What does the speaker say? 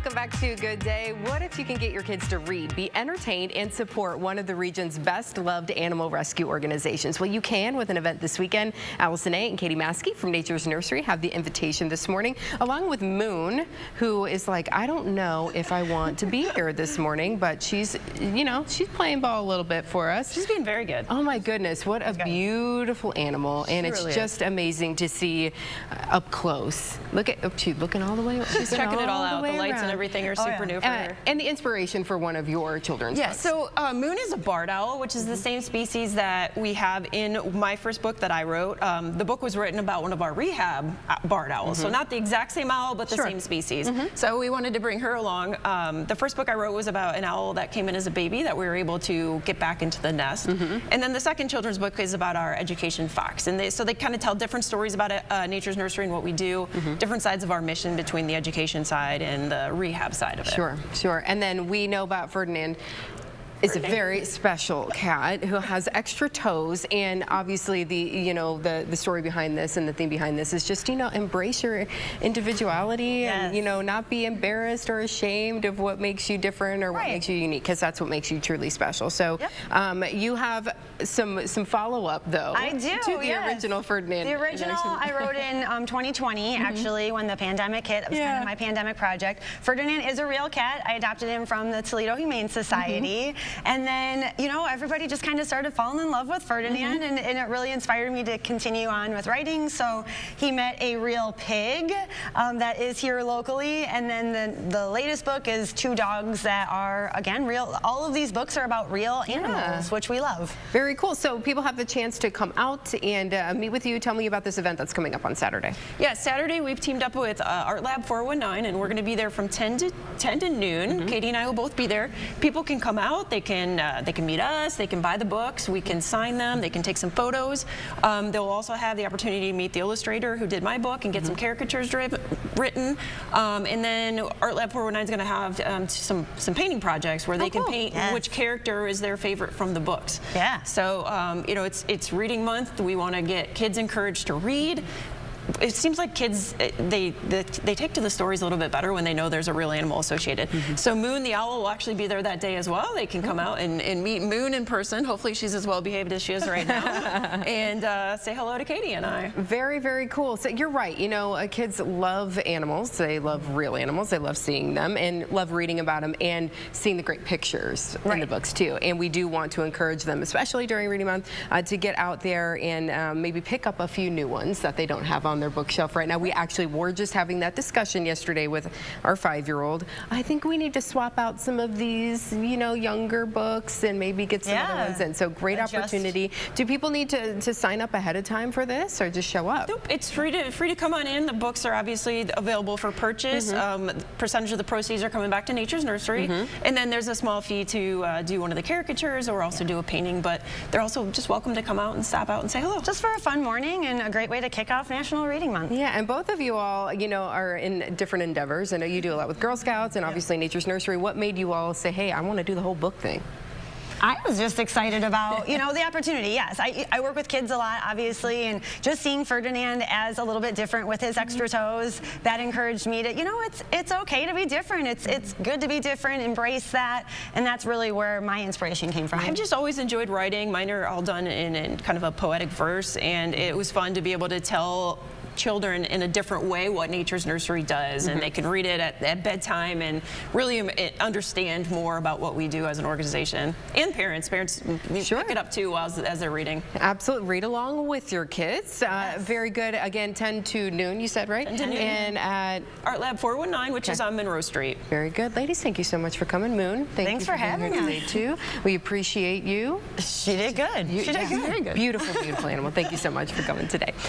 Welcome back to Good Day. What if you can get your kids to read, be entertained, and support one of the region's best loved animal rescue organizations? Well, you can with an event this weekend. Allison and Katie Maskey from Nature's Nursery have the invitation this morning, along with Moon, who is like, I don't know if I want to be here this morning, but she's, she's playing ball a little bit for us. She's being very good. Oh my goodness, what a beautiful animal. And it's just amazing to see up close. Look at, she's looking all the way. She's checking it all out. The lights and everything are super new for her. And the inspiration for one of your children's books. So Moon is a barred owl, which is the same species that we have in my first book that I wrote. The book was written about one of our rehab barred owls, so not the exact same owl, but the same species. So we wanted to bring her along. The first book I wrote was about an owl that came in as a baby that we were able to get back into the nest. And then the second children's book is about our education fox. And so they kind of tell different stories about Nature's Nursery and what we do, different sides of our mission between the education side and the rehab side of it. Sure. And then we know about Ferdinand. Is a very special cat who has extra toes, and obviously the story behind this and the theme behind this is just embrace your individuality and not be embarrassed or ashamed of what makes you different or what makes you unique, because that's what makes you truly special. So you have some follow-up though. I do. To the original Ferdinand. The original I wrote in 2020 actually, when the pandemic hit. It was kind of my pandemic project. Ferdinand is a real cat. I adopted him from the Toledo Humane Society. And then, everybody just kind of started falling in love with Ferdinand, and it really inspired me to continue on with writing. So he met a real pig that is here locally, and then the latest book is two dogs that are, again, real. All of these books are about real animals, which we love. Very cool. So people have the chance to come out and meet with you. Tell me about this event that's coming up on Saturday. Yeah, Saturday we've teamed up with Art Lab 419, and we're going to be there from 10 to noon. Katie and I will both be there. People can come out. They can meet us, they can buy the books, we can sign them, they can take some photos. They'll also have the opportunity to meet the illustrator who did my book and get some caricatures written. And then Art Lab 419 is going to have some painting projects where they can paint which character is their favorite from the books. So it's reading month. We want to get kids encouraged to read. It seems like kids, they take to the stories a little bit better when they know there's a real animal associated. So Moon the owl will actually be there that day as well. They can come out and meet Moon in person. Hopefully she's as well behaved as she is right now. And say hello to Katie and I. Very, very cool. So you're right. Kids love animals. They love real animals. They love seeing them and love reading about them and seeing the great pictures in the books too. And we do want to encourage them, especially during reading month, to get out there and maybe pick up a few new ones that they don't have on their bookshelf right now. We actually were just having that discussion yesterday with our 5-year-old. I think we need to swap out some of these, younger books and maybe get some other ones in. So great opportunity. Do people need to sign up ahead of time for this or just show up? Nope, it's free to come on in. The books are obviously available for purchase. Percentage of the proceeds are coming back to Nature's Nursery. And then there's a small fee to do one of the caricatures or also do a painting, but they're also just welcome to come out and stop out and say hello. Just for a fun morning and a great way to kick off National Reading Month. Yeah, and both of you all, are in different endeavors. I know you do a lot with Girl Scouts and obviously Nature's Nursery. What made you all say, hey, I want to do the whole book thing? I was just excited about, the opportunity. Yes, I work with kids a lot, obviously, and just seeing Ferdinand as a little bit different with his extra toes, that encouraged me to, it's okay to be different. It's good to be different, embrace that, and that's really where my inspiration came from. I've just always enjoyed writing. Mine are all done in kind of a poetic verse, and it was fun to be able to tell children in a different way what Nature's Nursery does, and they can read it at bedtime and really understand more about what we do as an organization. And parents pick it up too as they're reading. Absolutely, read along with your kids. Very good. Again, 10 to noon, you said, right? 10 to noon. And at Art Lab 419, which is on Monroe Street. Very good. Ladies, thank you so much for coming. Moon, thanks for having us today too. We appreciate you. She did good. She did good. Very good. Beautiful, beautiful animal. Thank you so much for coming today.